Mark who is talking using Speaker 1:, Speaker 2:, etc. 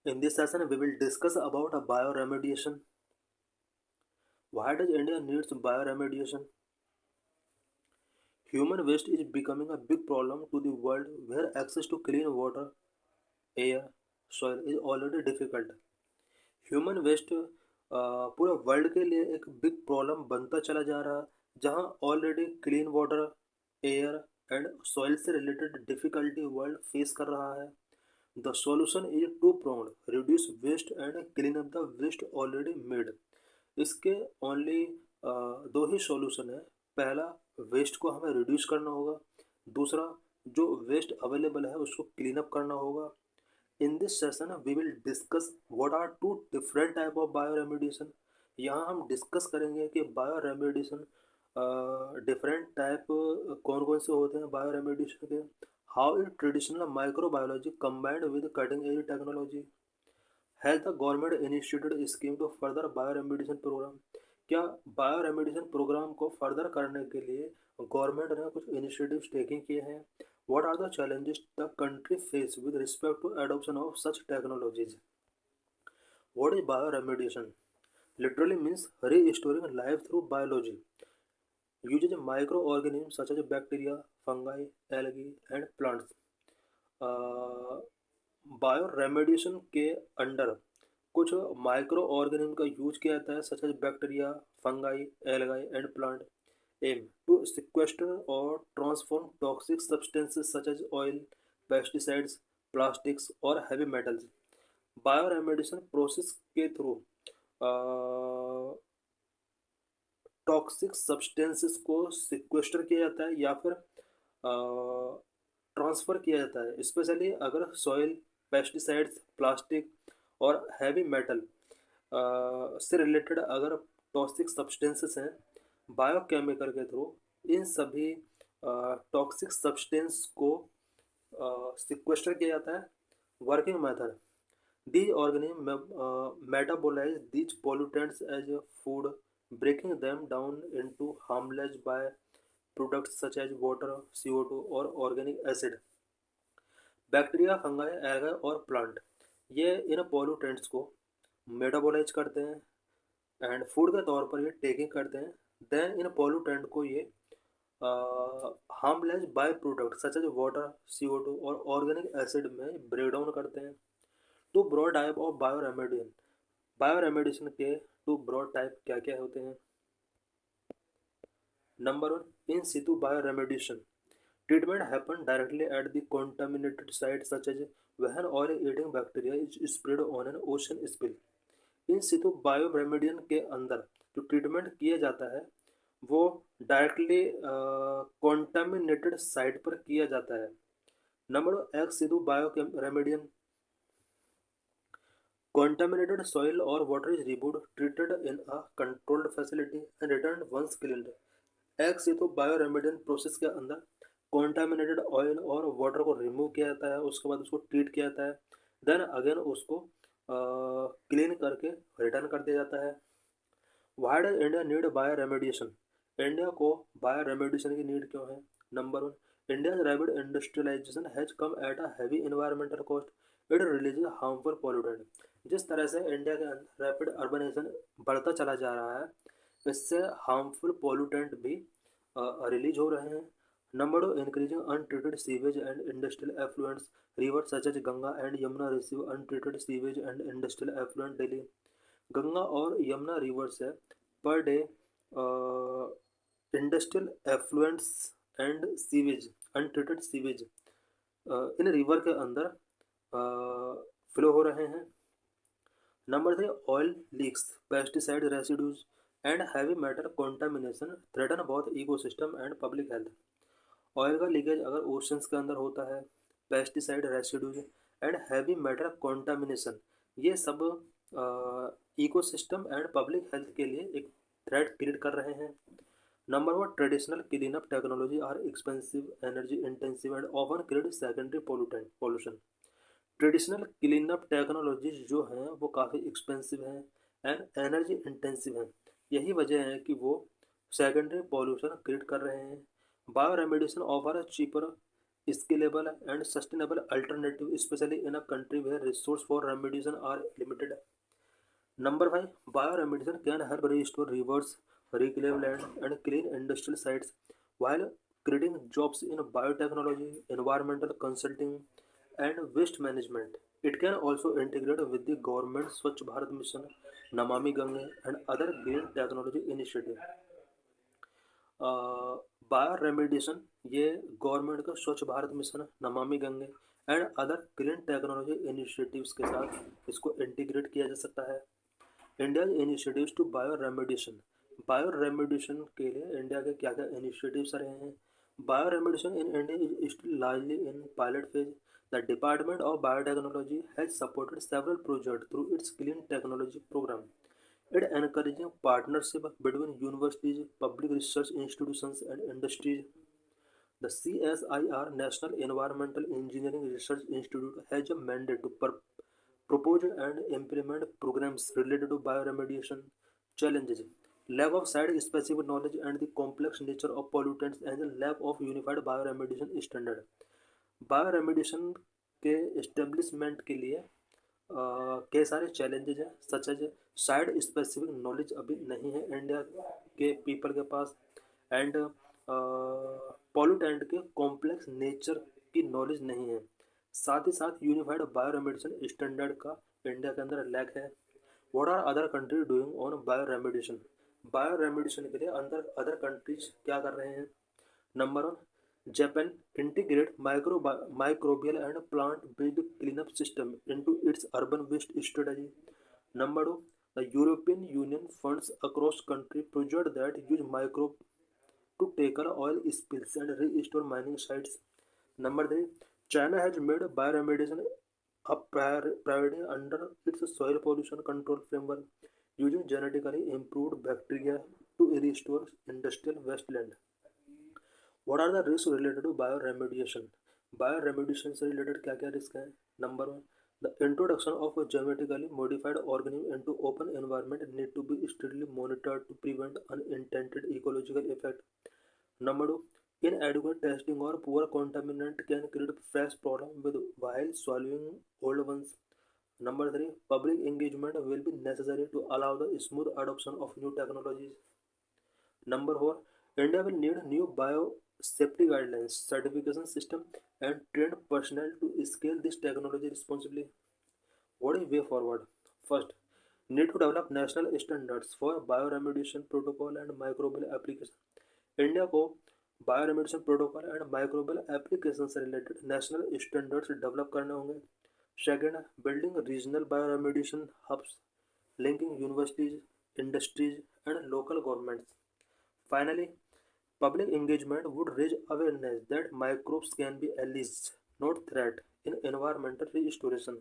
Speaker 1: In this session, we will discuss about a bioremediation. Why does India needs bioremediation? Human waste is becoming a big problem to the world where access to clean water, air, soil is already difficult. Human waste पूरे world के लिए एक big problem बनता चला जा रहा है जहां already clean water air and soil से रिलेटेड डिफिकल्टी वर्ल्ड फेस कर रहा है. The solution is two prong reduce waste and clean up the waste already made. इसके ओनली दो ही सॉल्यूशन है. पहला, वेस्ट को हमें रिड्यूस करना होगा. दूसरा, जो वेस्ट अवेलेबल है उसको क्लीन अप करना होगा. In this session, we will discuss what are two different type of bioremediation. यहाँ हम डिस्कस करेंगे कि बायोरेमेडिएशन डिफरेंट टाइप कौन कौन से होते हैं बायोरेमेडिएशन के. How is traditional microbiology combined with cutting edge technology. Has the government initiated scheme to further bioremediation program. क्या बायोरेमेडिएशन प्रोग्राम को फर्दर करने के लिए गवर्नमेंट ने कुछ इनिशिएटिव्स टेकिंग किए हैं. What are the challenges the country face with respect to adoption of such technologies? What is bioremediation? Literally means restoring life through biology. Uses microorganisms such as bacteria, fungi, algae, and plants. Bioremediation के under कुछ micro organism का use किया जाता है such as bacteria, fungi, algae and plant. Aim to sequester or transform toxic substances such as oil, pesticides, plastics or heavy metals. Bioremediation process के through toxic substances को सिक्वेस्टर किया जाता है या फिर ट्रांसफ़र किया जाता है. स्पेशली अगर सॉइल, पेस्टिसाइड्स, प्लास्टिक और हैवी मेटल से रिलेटेड अगर टॉक्सिक सब्सटेंसेस हैं, बायोकेमिकल के थ्रू इन सभी टॉक्सिक सब्सटेंस को सिक्वेस्टर किया जाता है. Working method. These organisms metabolize these pollutants as a food, breaking them down into harmless by-products such as water, CO2 और organic acid. Bacteria, fungi, algae और plant ये इन पोल्यूटेंट्स को मेटाबोलाइज करते हैं एंड फूड के तौर पर ये टेकिंग करते हैं. देन इन पोल्यूटेंट को ये harmless by product such as water, CO2 और ऑर्गेनिक एसिड में ब्रेक डाउन करते हैं. Two broad type of bioremediation. Bioremediation के टू ब्रॉड टाइप क्या क्या होते हैं. Number one, in situ bioremediation. Treatment happen directly at the contaminated site such as when oil-eating bacteria is spread on an ocean spill. In situ bioremediation के अंदर जो treatment किया जाता है वो डायरेक्टली कॉन्टामिनेटेड साइट पर किया जाता है. Number ex situ bioremediation. Contaminated soil or water is removed, treated in a controlled facility and returned once cleaned. Ex situ bioremediation process के अंदर कॉन्टामिनेटेड ऑयल और वाटर को रिमूव किया जाता है, उसके बाद उसको ट्रीट किया जाता है, देन अगेन उसको क्लीन करके रिटर्न कर दिया जाता है. Why does India need bioremediation. India को बायोरेमेडिएशन की नीड क्यों है. Number one, India's rapid industrialization has come at a heavy environmental cost. It releases harmful pollutant. जिस तरह से इंडिया के अंदर रैपिड अर्बनाइजेशन बढ़ता चला जा रहा है इससे हार्मफुल पॉल्यूटेंट भी रिलीज हो रहे हैं. Number two, increasing untreated sewage and industrial effluents. River such as Ganga and Yamuna receive untreated sewage and industrial effluent daily. Ganga और यमुना रिवर से per day industrial effluents and sewage, untreated sewage इन river के अंदर flow हो रहे हैं. Number three, oil leaks, pesticide residues and heavy metal contamination threaten both ecosystem and public health. Oil का leakage अगर ओशंस के अंदर होता है, pesticide residues and heavy metal contamination ये सब इकोसिस्टम एंड पब्लिक हेल्थ के लिए एक थ्रेट क्रिएट कर रहे हैं. Number one, traditional clean up technology are expensive, energy intensive and often create secondary pollution. Traditional clean up technologies जो हैं वो काफ़ी एक्सपेंसिव हैं एंड एनर्जी इंटेंसिव हैं. यही वजह है कि वो सेकेंडरी पॉल्यूशन क्रिएट कर रहे हैं. Bioremediation offer cheaper scalable and sustainable alternative, especially in a country where resources for remediation are limited. Number 5, bioremediation can help restore rivers, reclaim land, and clean industrial sites while creating jobs in biotechnology, environmental consulting, and waste management. It can also integrate with the government Swachh Bharat Mission, Namami Gange, and other green technology initiatives. Bio remediation ये government का Swachh Bharat mission, Namami Gange and other clean technology initiatives के साथ इसको integrate किया जा सकता है। India initiatives to bio remediation के लिए इंडिया के क्या क्या इनिशिएटिव्स रहे हैं। Bio remediation in India is still largely in pilot phase. The department of biotechnology has supported several project through its clean technology program. It encouraging partnership between universities, public research institutions, and industries. The CSIR, National Environmental Engineering Research Institute, has a mandate to propose and implement programs related to bioremediation. Challenges: lack of site-specific knowledge and the complex nature of pollutants, and the lack of unified bioremediation standard. Bioremediation के establishment के लिए कई सारे challenges हैं, such as site specific knowledge अभी नहीं है India के पीपल के पास, एंड पॉल्यूटेंट के कॉम्प्लेक्स नेचर की नॉलेज नहीं है। साथ ही साथ यूनिफाइड बायोरेमेडिएशन स्टैंडर्ड का इंडिया के अंदर लैक है। What are other country doing on bioremediation? Bioremediation के लिए अंदर अदर कंट्रीज क्या कर रहे हैं? Number 1, Japan integrate microbial and plant-based cleanup system into its urban waste strategy. Number 2, the European Union funds across country projects that use microbe to tackle oil spills and restore mining sites. Number 3, China has made bioremediation a priority under its soil pollution control framework, using genetically improved bacteria to restore industrial wasteland. What are the risks related to bioremediation? Bioremediation से related क्या क्या risk हैं? Number 1, the introduction of genetically modified organism into open environment need to be strictly monitored to prevent unintended ecological effect. Number 2, inadequate testing or poor contaminant can create fresh problem with while swallowing old ones. Number 3, public engagement will be necessary to allow the smooth adoption of new technologies. Number 4, India will need new biosafety guidelines, certification system, and trained personnel to scale this technology responsibly. What is way forward? First, need to develop national standards for bioremediation protocol and microbial application. India को bioremediation protocol and microbial application से related national standards develop करने होंगे। Second, building regional bioremediation hubs linking universities, industries and local governments. Finally, public engagement would raise awareness that microbes can be allies, not threat, in environmental restoration.